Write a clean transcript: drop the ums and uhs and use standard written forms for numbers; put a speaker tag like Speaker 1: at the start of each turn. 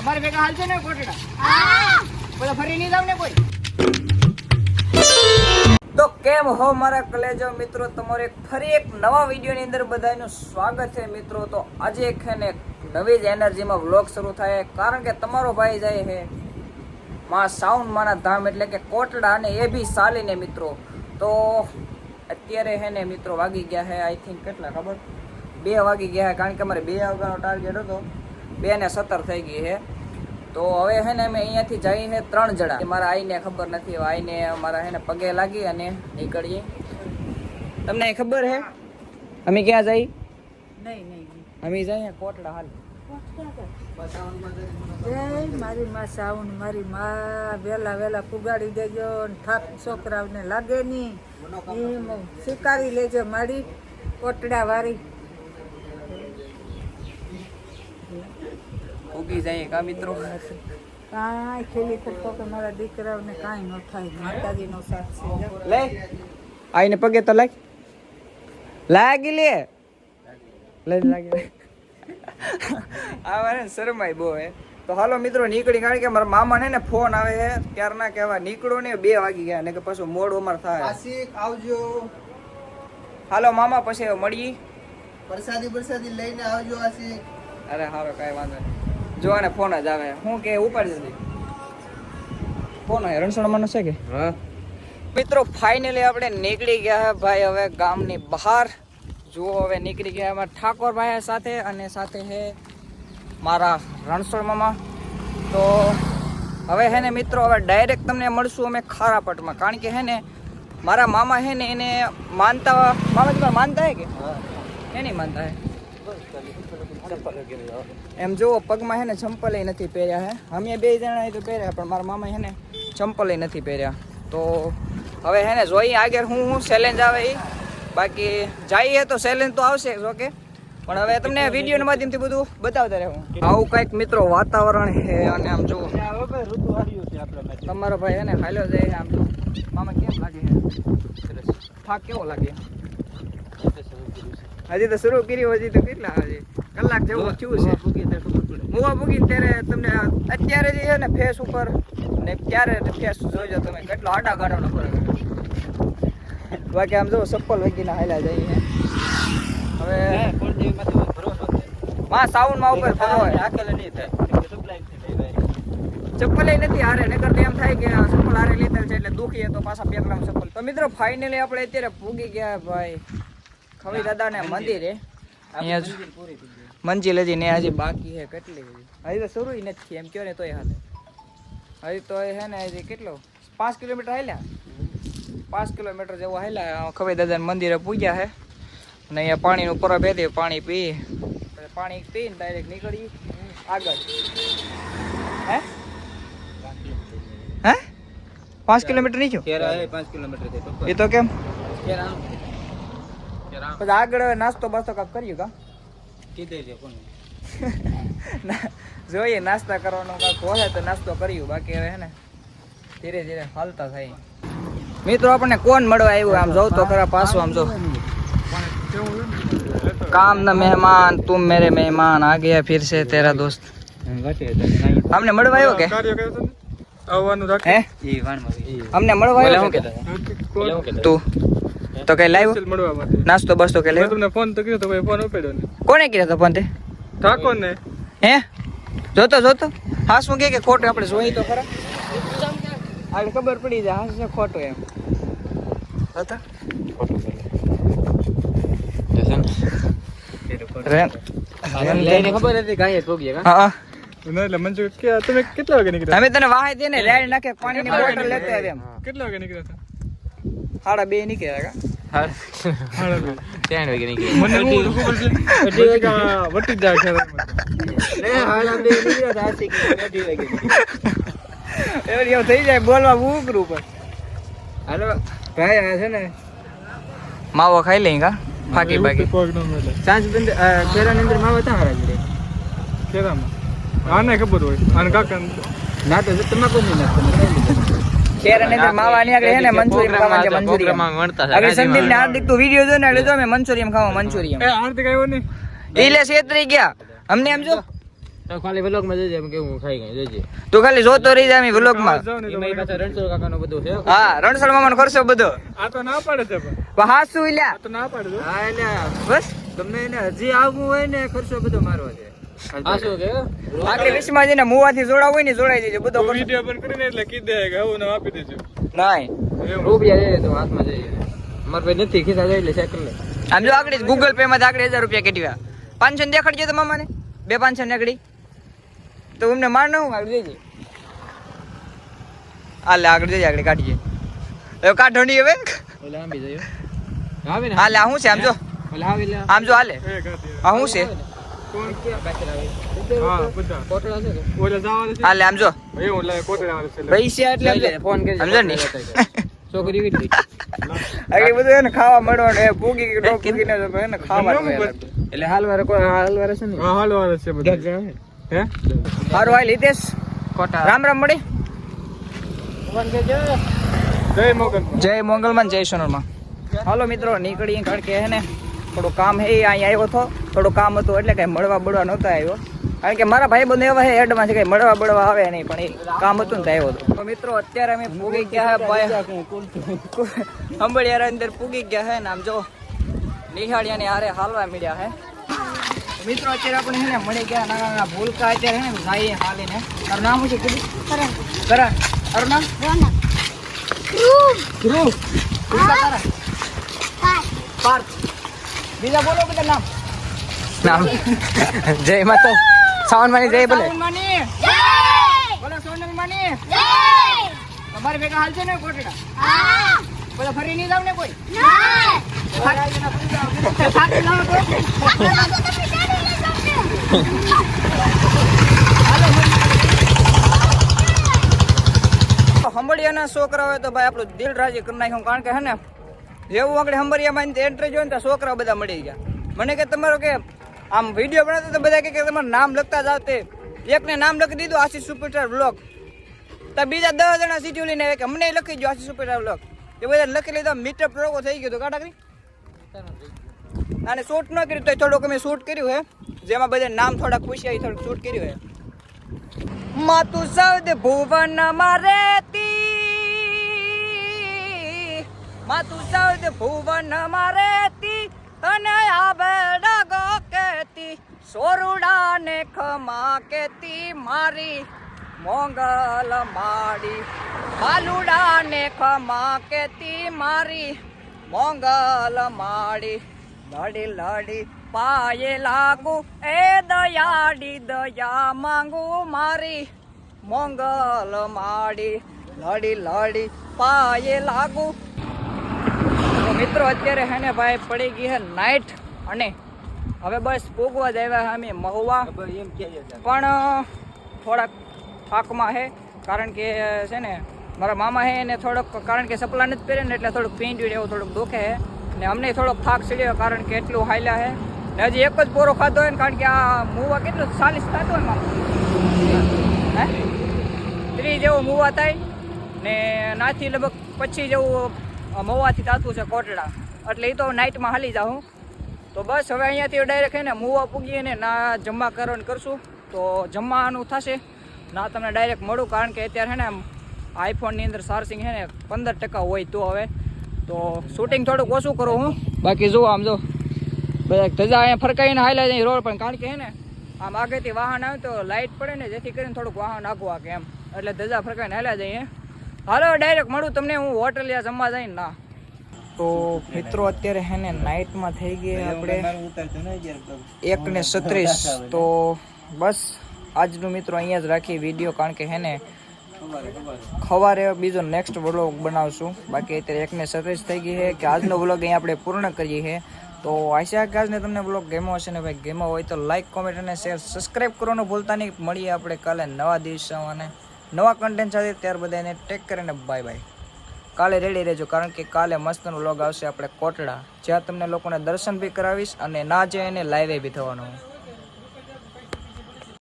Speaker 1: તમારે ભેગા હાલ છે ને કોટડા? બધા ફરી નહીં જાવ ને કોઈ? તો કેમ હો મારા કલેજો મિત્રો, તમારે ફરી એક નવા વિડીયોની અંદર બધાનું સ્વાગત છે મિત્રો. તો આજે એક છે ને નવી જ એનર્જીમાં વ્લોગ શરૂ થાય, કારણ કે તમારો ભાઈ જાય છે માં સાઉન્ડ માના ધામ એટલે કે કોટડા, અને એ બી ચાલીને મિત્રો. તો અત્યારે છે ને મિત્રો વાગી ગયા છે આઈ થિંક કેટલા ખબર 2 વાગી ગયા છે, કારણ કે અમારે 2 વાગ્યાનો ટાર્ગેટ હતો, 2:17 થઈ ગઈ છે. તો હવે છે ને અમે અહીંયાથી જઈને 3 જણા, મારા આઈને ખબર નથી, આઈને અમારા છે ને પગે લાગી અને નીકળીએ. તમને ખબર છે અમે ક્યાં જઈ?
Speaker 2: નહીં
Speaker 1: અમે જઈએ કોટડા. હાલ
Speaker 2: મારી માં સાઉન્ડ, મારી માં વેલા પુગાડી દેજો, થાક છોકરાઓને લાગે નહીં એમ સ્વીકારી લેજો મારી કોટડા વાળી.
Speaker 1: ઉગી જાય કા મિત્રો?
Speaker 2: કાંઈ ખેલી કરતો કે મારા દીકરાઓને કાંઈ ન થાય, માતાજીનો સાથ છે.
Speaker 1: લે આઈને પગે તો લાગી લે લાગી આ શરમાય બહુ હે. તો હાલો મિત્રો નીકળી, કારણ કે મારા મામા ને ફોન આવે છે ત્યારના કહેવા નીકળો ને 2 વાગી ગયા, ને કે પાછું મોડ અમાર થાય.
Speaker 3: આશિક આવજો.
Speaker 1: હાલો મામા પછી મળીએ.
Speaker 3: પ્રસાદી લઈને આવજો આશિક.
Speaker 1: અરે હારો કાંઈ વાંધો નહીં. જો આને ફોન જ આવે, હું કે ઉપાડી જલ્દી ફોન આવે. રણછોડમાંનો છે કે? હા મિત્રો ફાઇનલી આપણે નીકળી ગયા ભાઈ હવે ગામની બહાર. જુઓ હવે નીકળી ગયા અમારા ઠાકોરભાઈ સાથે, અને સાથે છે મારા રણછોડ મામા. તો હવે હે ને મિત્રો હવે ડાયરેક્ટ તમને મળશું અમે ખારાપટમાં, કારણ કે હે ને મારા મામા હે ને એને માનતા, મામા તમારે માનતા હે કે એ નહીં માનતા હે? એમ જુઓ પગમાં હે ને ચંપલ નથી પહેર્યા હે. અમે 2 જણા તો પહેર્યા, પણ મારા મામા હે ને ચંપલ નથી પહેર્યા. તો હવે હે ને જોઈએ આગળ હું ચેલેન્જ આવે એ. બાકી જઈએ તો ચેલેન્જ તો આવશે જ, ઓકે. પણ હવે તમને વિડીયોના માધ્યમથી બધું બતાવતા રહું. આવું કંઈક મિત્રો વાતાવરણ છે, અને આમ જુઓ તમારો ભાઈ હે ને હાલ્યો જાય. આમ તો મામા કેમ લાગે છે? થાક કેવો લાગે? હજી તો શરૂ કર્યું, હજી તો કેટલા હજી કલાક જેવું થયું છે. મુવા પૂગીને ત્યારે તમને અત્યારે જે છે ને ફેસ ઉપર ને ત્યારે ફેસ જોઈજો તમે કેટલો આડા ગાડાનો ફરક. બાકી આમ જો ચપ્પલ વગીને હાલ્યા જઈએ. હવે માં સાઉન્ડમાં ઉપર ચપ્પલ નથી હારે, નકર એમ થાય કે ચપ્પલ હારે લીધેલ છે એટલે દુખીએ તો પાછા પેકલામ ચપ્પલ. તો મિત્રો ફાઇનલી આપણે અત્યારે પૂગી ગયા ભાઈ ખવી દાદાને મંદિરે. અહીંયા મંજિલ હજી ને હજી બાકી છે કેટલી, હજી તો શરૂ નથી એમ કયો ને તોય હાલે. હજી તો છે ને હજી કેટલો 5 કિલોમીટર હાલ્યા, 5 કિલોમીટર જેવો હાલ્યા. ખવી દાદાને મંદિરે પૂગ્યા છે, અને અહીંયા પાણીનું પરબ હતી, પાણી પીને ડાયરેક્ટ નીકળી આગળ. હે 5 કિલોમીટર નહીં છો?
Speaker 3: 5 કિલોમીટર
Speaker 1: એ તો કેમ પછી આગળ નાસ્તો બાસ્તો કાંક કર્યું કા? જોઈએ નાસ્તા કરવાનો કાંક હોય તો નાસ્તો કર્યું, બાકી હવે હે ને ધીરે ધીરે હાલતા થાય. મિત્રો આપણને કોણ મળવા આવ્યું? આમ જોઉં તો ખરા પાછું આમ જો, કામ ના મહેમાન તુમ મેરે મહેમાન આ ગયા ફિર સે તેરા દોસ્ત. અમને મળવા આવ્યો કે હે? અમને મળવા આવ્યો કે તું તો કઈ લાવ્યો નાસ્તો બસ્તો કે લાવ્યો?
Speaker 4: તમને ફોન તો કર્યો તો ભાઈ ફોન ઉપાડ્યો ને.
Speaker 1: કોને કર્યો તો ફોન? તે
Speaker 4: ઠાકોર ને.
Speaker 1: હે જોતો હા શું કે ખોટું આપણે જોઈ તો ખરા, આગળ ખબર પડી જાય હા છે ખોટું એમ.
Speaker 3: ખબર હતી કાંઈ પોગીએ કા?
Speaker 1: હા
Speaker 4: એટલે મંજુ કે તમે કેટલા વાગે નીકળ્યા?
Speaker 1: અમે તને વાહે દે ને રેડ નાખે પાણીની બોટલ લેતા આવ્યા. એમ
Speaker 4: કેટલા વાગે નીકળ્યા હતા?
Speaker 1: 2:30 નીકળ્યા કા?
Speaker 3: 3 વાગે નીકળ્યા.
Speaker 4: મને હું ખબર છે વટી જાય છે.
Speaker 1: એવું થઈ જાય બોલવા ઉકરું પર. હાલો ભાઈ આ છે ને માવો ખાઈ લઈ કા ફાકી બાકી સાંજ કેરાની અંદર માવો હતા હારા જ
Speaker 4: કેરામાં આને ખબર હોય આને કાકા
Speaker 1: ના તો તમાકુ નહીં નાખતો કેરાની અંદર માવા ની આગળ હે ને મંચુરિયમ ખાવા છે. મંચુરિયમ આગળ સંદીપ ને હાર્દિક તો વિડિયો જો ને એટલે જો અમે મંચુરિયમ ખાવા મંચુરિયમ.
Speaker 4: એ હાર્દિક આવ્યો ને
Speaker 1: ઈલે છેતરી ગયા અમને એમ જો
Speaker 3: તો ખાલી વ્લોગ માં જોજે એમ કે હું ખાઈ ગઈ જોજે.
Speaker 1: તું ખાલી જોતો રહી જા એમ વ્લોગમાં.
Speaker 4: જાવ ને તો
Speaker 3: એમાં પાછા રણછોડ કાકાનો બધું છે.
Speaker 1: હા રણછોડ મામાનો ખર્ચો બધો.
Speaker 4: આ તો ના પાડે છે પણ.
Speaker 1: પણ હા શું લ્યા
Speaker 4: આ તો ના પાડે છે.
Speaker 3: હા એટલે
Speaker 1: બસ
Speaker 3: ગમે એને હજી આવવું હોય ને ખર્ચો બધો મારવો છે. આ શું કે
Speaker 1: આગળ વિશમાં જઈને મુવાથી જોડાવું હોય ને જોડાઈ દેજો બધો ખર્ચો.
Speaker 4: વિડિયો બંધ કરીને એટલે કીધે કે હું નામ આપી દેજો.
Speaker 1: નાય
Speaker 3: રૂપિયા જઈએ તો હાથમાં જઈએ. મારા ભાઈ નથી ખિસ્સા જાય એટલે સેકન્ડ લે.
Speaker 1: આમ જો આગળ ગૂગલ પે માં આગળ 1000 રૂપિયા કેટવ્યા 500 ને દેખાડજે તો મામાને 2-500 નીકળી તો અમને માર ન હું આગળ જઈએ હાલે આગળ જઈએ આગળ કાઢીએ હવે કાઢો નહીં હવે
Speaker 3: ઓલે આંબી જઈએ. આવે ને
Speaker 1: હાલે આ શું છે આમ જો
Speaker 3: ઓલે આવી લે.
Speaker 1: આમ જો હાલે
Speaker 4: એ ગાતી.
Speaker 1: આ શું છે
Speaker 4: હા બધા.
Speaker 3: કોટડા છે કે
Speaker 4: ઓલે જવાનું છે.
Speaker 1: હાલે આમ જો
Speaker 4: એ ઓલે કોટડા વાળો છે.
Speaker 1: પૈસા એટલે
Speaker 3: લઈ લે, ફોન કરી
Speaker 1: સમજો ને
Speaker 3: છોકરી કેટલી
Speaker 1: આગળ બધું એને ખાવા મળવાનું એ પૂગી કે ડોક પૂગીને તો એને ખાવાનું
Speaker 3: એટલે હાલવારે કોઈ હાલવારે છે ને
Speaker 4: હા હાલો વાળો છે બધા. હે
Speaker 1: સારું હાલ હિતેશ
Speaker 3: કોટા
Speaker 1: રામ રામ મળી
Speaker 4: જય મોગલ.
Speaker 1: જય મોંગલમાં જય સોનલમાં હાલો મિત્રો નીકળીએ કારણ કે હે ને થોડું કામ હે અહીંયા આવ્યો હતો થોડું કામ હતું એટલે કઈ મળવા બળવા નહોતો આવ્યો કારણ કે મારા ભાઈ બંધ એવા હે એડમાં છે કઈ મળવા બળવા આવે નહીં પણ એ કામ હતું ને તો આવ્યો હતો તો મિત્રો અત્યારે અમે પૂગી ગયા હે ભાઈ અંબળિયારા અંદર પૂગી ગયા હે ને આમ જો નિહાળિયાની હારે હાલવા મળ્યા હે મિત્રો અત્યારે આપણે હે ને મળી ગયા નાના નાના ભૂલકા અત્યારે હે ને જઈએ હાલીને તારું નામ શું છે કીધું કરણ તારું નામ ધ્રુવ તારા પાર્થ બીજા બોલો બધા નામ નામ જય માતા સાવન માની જય બોલે બોલો સોનલ માની તમારે ભેગા હાલ છે ને કોટડા બોલો ફરી નહીં જાવ ને કોઈ હંબળિયાના છોકરા હોય તો ભાઈ આપણું દિલ રાજી કરી નાખ્યું કારણ કે હે ને જેવું આગળ હંબળિયામાં એન્ટ્રી જોઈને તો છોકરા બધા મળી ગયા મને કે તમારો કે આમ વિડીયો બનાવતો તો બધા કે તમારું નામ લખતા જાવ તે એકને નામ લખી દીધું આશીષ સુપરસ્ટાર બ્લોગ તો બીજા 10 જણા સીટીઓ લઈને આવે કે અમને લખી દો આશીષ સુપરસ્ટાર બ્લોગ એ બધા લખી લીધા મીટર પ્રોગો થઈ ગયો તો કાઢા અને શૂટ ન કર્યું તો થોડુંક અમે શૂટ કર્યું હે જેમાં બધા નામ થોડાક પૂછ્યા થોડુંક શૂટ કર્યું હે માતું સૌદ ભુવન મારેતી માતું સૌદ ભુવન મારેતી અને આબડા ગો કેતી સોરુડા ને ખમા કેતી મારી મોંગલ માડી બાલુડા ને ખમા કેતી મારી મોંગલ માડી લડી લડી પાયે લાગુ એ દયાડી દયા માંગુ મારી મોંગલ માડી લડી લડી પાયે લાગુ તો મિત્રો અત્યારે હે ને ભાઈ પડી ગઈ હે નાઈટ અને હવે બસ પૂગવા જ આવ્યા અમે મહુવા પણ થોડાક થાકમાં હે કારણ કે છે ને મારા મામા હે એને થોડોક કારણ કે સપલા નથી પહેરે ને એટલે થોડુંક પીંડ્યું એવું થોડુંક દુખે હે ને અમને થોડોક થાક ચડ્યો કારણ કે એટલું હાલ્યા હે ને હજી એક જ પોરો ખાધો હોય ને કારણ કે આ મુવા કેટલું 40 થતો હોય મામા હે 30 જેવું મુવા થાય ને નાથી લગભગ 25 જેવું મવાથી તાતું છે કોટડા એટલે એ તો નાઇટમાં હાલી જાઉં તો બસ હવે અહીંયાથી ડાયરેક્ટ હે ને મુવા પૂગીએ ને ના જમવા કરવાનું કરશું તો જમવાનું થશે ના તમને ડાયરેક્ટ મળું કારણ કે અત્યારે હે ને આઈફોનની અંદર ચાર્જિંગ હે ને 15% હોય તો હવે તો શૂટિંગ થોડુંક ઓછું કરું હું બાકી જુઓ આમ જો બધા ધજા અહીંયા ફરકાઈને હાલ્યા જાય રોડ પણ કારણ કે હે ને આમ આગળથી વાહન આવે તો લાઇટ પડે ને જેથી કરીને થોડુંક વાહન આગવા કે એમ એટલે ધજા ફરકાઈને હાલ્યા જઈએ હાલો ડાયરેક્ટ મળું તમને હું હોટલ યા જમવા જઈને ના તો મિત્રો અત્યારે હે ને નાઇટમાં થઈ ગઈ આપણે 1:36 તો બસ આજનું મિત્રો અહીંયા જ રાખી વિડીયો કારણ કે હે ને સવારે બીજો નેક્સ્ટ વ્લોગ બનાવશું બાકી અત્યારે 1:37 થઈ ગઈ છે કે આજનો વ્લોગ અહીંયા આપણે પૂર્ણ કરીએ છીએ તો આશા કે આજને તમને વ્લોગ ગમ્યો હશે ને ભાઈ ગમ્યો હોય તો લાઈક કોમેન્ટ અને શેર સબસ્ક્રાઈબ કરવાનું ભૂલતા નહીં મળીએ આપણે કાલે નવા દિવસો અને નવા કન્ટેન્ટ સાથે ત્યાર બધાને ટેક કરીને બાય બાય કાલે રેડી રહેજો કારણ કે કાલે મસ્તનો વ્લોગ આવશે આપણે કોટડા જ્યાં તમને લોકોને દર્શન બી કરાવીશ અને ના જાય એને લાઈવે બી થવાનું